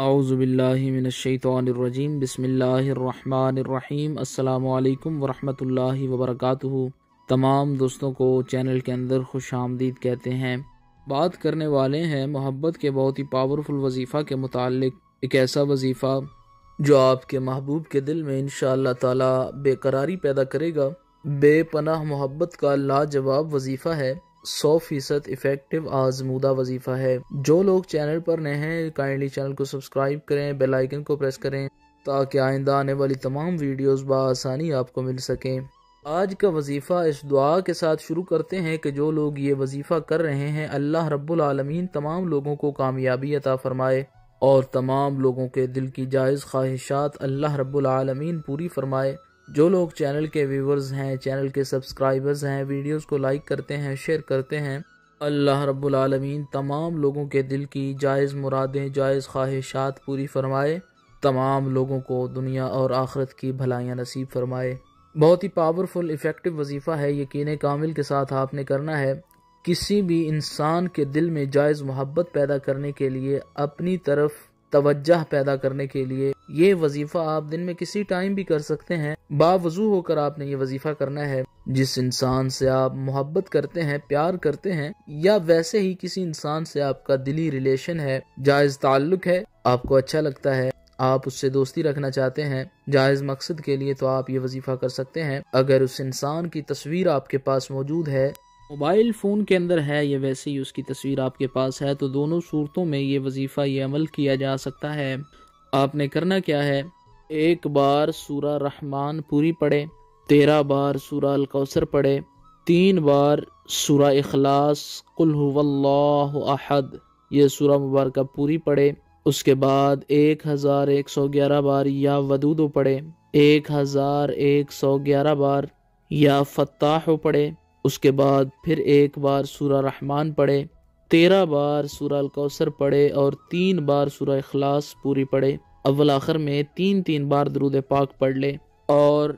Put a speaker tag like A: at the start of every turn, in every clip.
A: اعوذ باللہ من الشیطان الرجیم بسم اللہ الرحمن الرحیم السلام علیکم ورحمۃ اللہ وبرکاتہ۔ تمام دوستوں کو چینل کے اندر خوش آمدید کہتے ہیں۔ بات کرنے والے ہیں محبت کے بہت ہی پاورفل وظیفہ کے متعلق، ایک ایسا وظیفہ جو آپ کے محبوب کے دل میں انشاءاللہ تعالی بے قراری پیدا کرے گا۔ بے پناہ محبت کا لاجواب وظیفہ ہے، 100% افیکٹو آزمودہ وظیفہ ہے۔ جو لوگ چینل پر نئے ہیں کائنڈلی چینل کو سبسکرائب کریں، بیل آئیکن کو پریس کریں تاکہ آئندہ آنے والی تمام ویڈیوز بآسانی آپ کو مل سکیں۔ آج کا وظیفہ اس دعا کے ساتھ شروع کرتے ہیں کہ جو لوگ یہ وظیفہ کر رہے ہیں اللہ رب العالمین تمام لوگوں کو کامیابی عطا فرمائے اور تمام لوگوں کے دل کی جائز خواہشات اللہ رب العالمین پوری فرمائے۔ جو لوگ چینل کے ویورز ہیں، چینل کے سبسکرائبرز ہیں، ویڈیوز کو لائک کرتے ہیں، شیئر کرتے ہیں، اللہ رب العالمین تمام لوگوں کے دل کی جائز مرادیں، جائز خواہشات پوری فرمائے، تمام لوگوں کو دنیا اور آخرت کی بھلائیاں نصیب فرمائے۔ بہت ہی پاورفل افیکٹو وظیفہ ہے، یقین کامل کے ساتھ آپ نے کرنا ہے۔ کسی بھی انسان کے دل میں جائز محبت پیدا کرنے کے لیے، اپنی طرف توجہ پیدا کرنے کے لیے یہ وظیفہ آپ دن میں کسی ٹائم بھی کر سکتے ہیں۔ باوضو ہو کر آپ نے یہ وظیفہ کرنا ہے۔ جس انسان سے آپ محبت کرتے ہیں، پیار کرتے ہیں، یا ویسے ہی کسی انسان سے آپ کا دلی ریلیشن ہے، جائز تعلق ہے، آپ کو اچھا لگتا ہے، آپ اس سے دوستی رکھنا چاہتے ہیں جائز مقصد کے لیے، تو آپ یہ وظیفہ کر سکتے ہیں۔ اگر اس انسان کی تصویر آپ کے پاس موجود ہے، موبائل فون کے اندر ہے یا ویسے ہی اس کی تصویر آپ کے پاس ہے، تو دونوں صورتوں میں یہ وظیفہ، یہ عمل کیا جا سکتا ہے۔ آپ نے کرنا کیا ہے، ایک بار سورہ رحمان پوری پڑھے، 13 بار سورہ الکوثر پڑھے، 3 بار سورہ اخلاص قل هو اللہ احد یہ سورہ مبارکہ پوری پڑھے۔ اس کے بعد 1111 بار یا ودودو پڑھے، 1111 بار یا فتاح پڑھے۔ اس کے بعد پھر ایک بار سورہ رحمان پڑھے، 13 بار سورہ الکوثر پڑھے اور 3 بار سورہ اخلاص پوری پڑھے۔ اول آخر میں 3 بار درود پاک پڑھ لے اور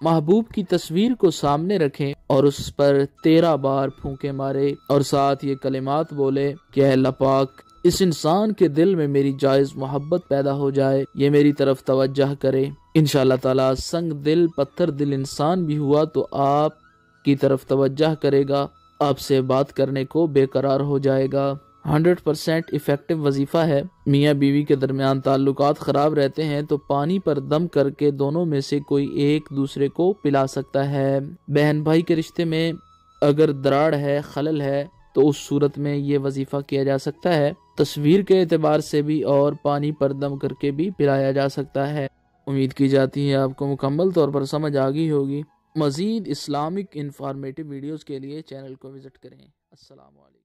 A: محبوب کی تصویر کو سامنے رکھیں اور اس پر 13 بار پھونکے مارے اور ساتھ یہ کلمات بولے کہ اے اللہ پاک، اس انسان کے دل میں میری جائز محبت پیدا ہو جائے، یہ میری طرف توجہ کرے۔ انشاءاللہ تعالی سنگ دل پتھر دل انسان بھی ہوا تو آپ کی طرف توجہ کرے گا، آپ سے بات کرنے کو بے قرار ہو جائے گا۔ 100% افیکٹو وظیفہ ہے۔ میاں بیوی کے درمیان تعلقات خراب رہتے ہیں تو پانی پر دم کر کے دونوں میں سے کوئی ایک دوسرے کو پلا سکتا ہے۔ بہن بھائی کے رشتے میں اگر دراڑ ہے، خلل ہے، تو اس صورت میں یہ وظیفہ کیا جا سکتا ہے، تصویر کے اعتبار سے بھی اور پانی پر دم کر کے بھی پلایا جا سکتا ہے۔ امید کی جاتی ہے آپ کو مکمل طور پر سمجھ آ گئی ہوگی۔ مزید اسلامک انفارمیٹیو ویڈیوز کے لیے چینل کو وزٹ کریں۔ السلام علیکم۔